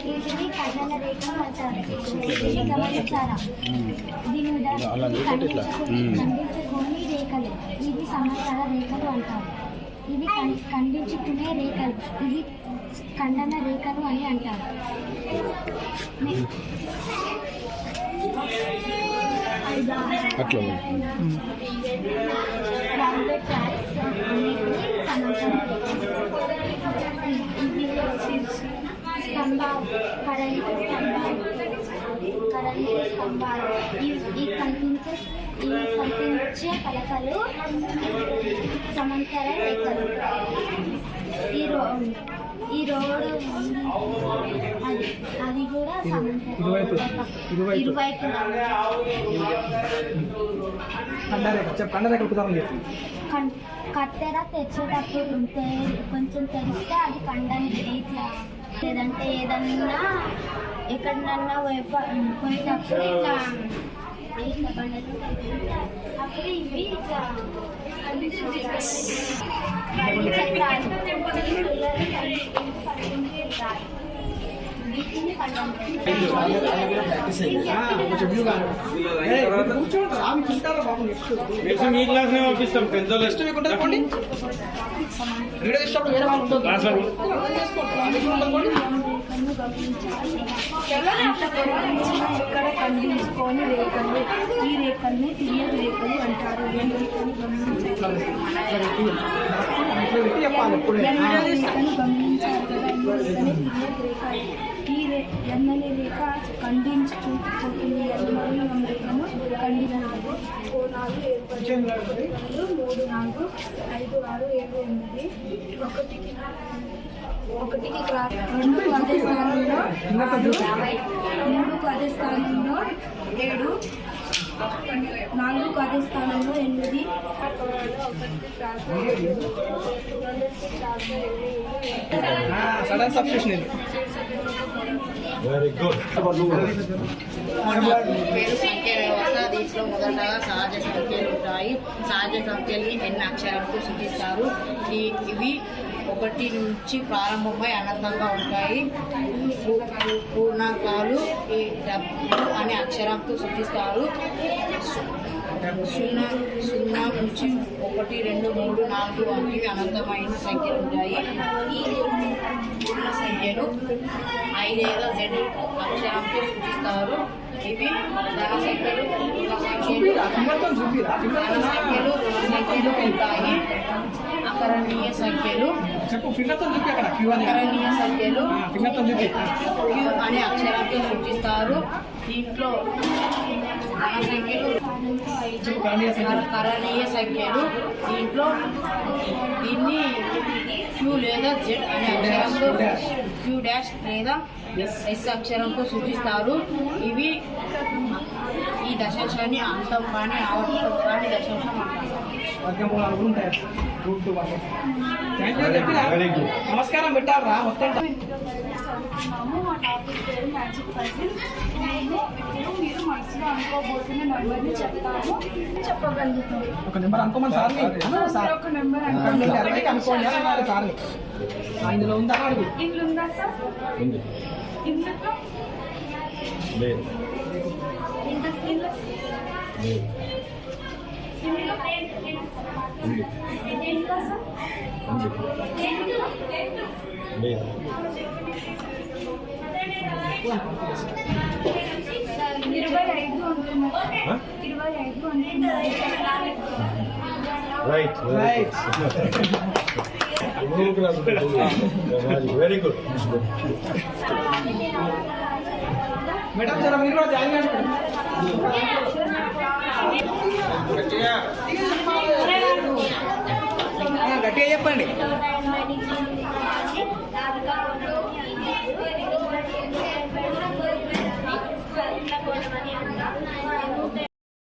వీటిని ఖండన రేఖలు అంటారు. ఇది గమనించారా? దీని ఖండించుకుని రేఖలు ఇవి సమాంతర రేఖలు అంటారు. ఇవి ఖండించుకునే రేఖలు ఇవి ఖండన రేఖలు అని అంటారు. ఈ కనిపించే పలకలు సమాంతర రేఖలు. ఈ రోడ్డు అది కూడా ఇరువైపులా కత్తెర తెచ్చేటప్పుడు కొంచెం తెరిస్తే అది కండని ఇట్లా, లేదంటే ఏదన్నా ఎక్కడన్నా పోయేటప్పుడు ఇట్లా బండలు అప్పుడు ఇవి ఇట్లా మీ క్లాస్ పంపిస్తాం. ఇక్కడ ఖండించుకొని రేఖలు ఈ రేఖల్ని తిరియని రేఖలు అంటారు. ఈ ఎన్నని రేఖ ఖండించుకుంటుంది. ఎన్నని రేఖను ఖండించాలి. కోణాలు ఏర్పడి 3, 4, 5, 6, 7, 8 ఒకటికి క్లాస్ 2 అదే స్థానంలో 3 అదే స్థానంలో 7, 4 అదే స్థానంలో 8 సడన్ సబ్స్టిట్యూషన్. Very good. పేరు సంఖ్య వ్యవస్థ. దీంట్లో మొదటగా సహజ సంఖ్యలు ఉంటాయి. సహజ సంఖ్యల్ని n అక్షరాలతో సూచిస్తారు. ఇవి 1 నుంచి ప్రారంభమై అనంతంగా ఉంటాయి. పూర్ణాంకాలు ఈ W అనే అక్షరంతో సూచిస్తారు. 0 నుంచి 1, 2, 3, 4 వంటివి అనంతమైన సంఖ్యలు ఉంటాయి. ఈ పూర్ణ సంఖ్యలు I లేదా Z అక్షరంతో సూచిస్తారు. ఇవి ధన సంఖ్యలు, సంఖ్యలు ఉంటాయి. అకరణీయ సంఖ్యలు Q అనే అక్షరంతో సూచిస్తారు. దీంట్లో ధన సంఖ్యలు కరణీయ సంఖ్యలు. దీంట్లో దీన్ని Q లేదా Z అనే అక్షరంతో Q డాష్ లేదా S అక్షరంతో సూచిస్తారు. ఇవి ఈ దశాంశాన్ని అంతం కానీ ఆవర్తం కానీ దశాంశం అంటారు. నమస్కారం పెట్టారా మొత్తం. మా టాపిక్ పేరు మ్యాజిక్ పజిల్. నేను ఇప్పుడు మీరు మనసులో అనుకోబోతున్న నెంబర్ని చెప్తాను, చెప్పగలుగుతాను. ఒక నెంబర్ అనుకోమని సార్ ఒక నెంబర్ అనుకోండి. సార్ ఇందులో ఉందా? ఇందులో ఉందా సార్? ఇందులో రైట్. Very good madam. జర మీరు కూడా జాయిన్ అవ్వండి. గట్టిగా చెప్పండి.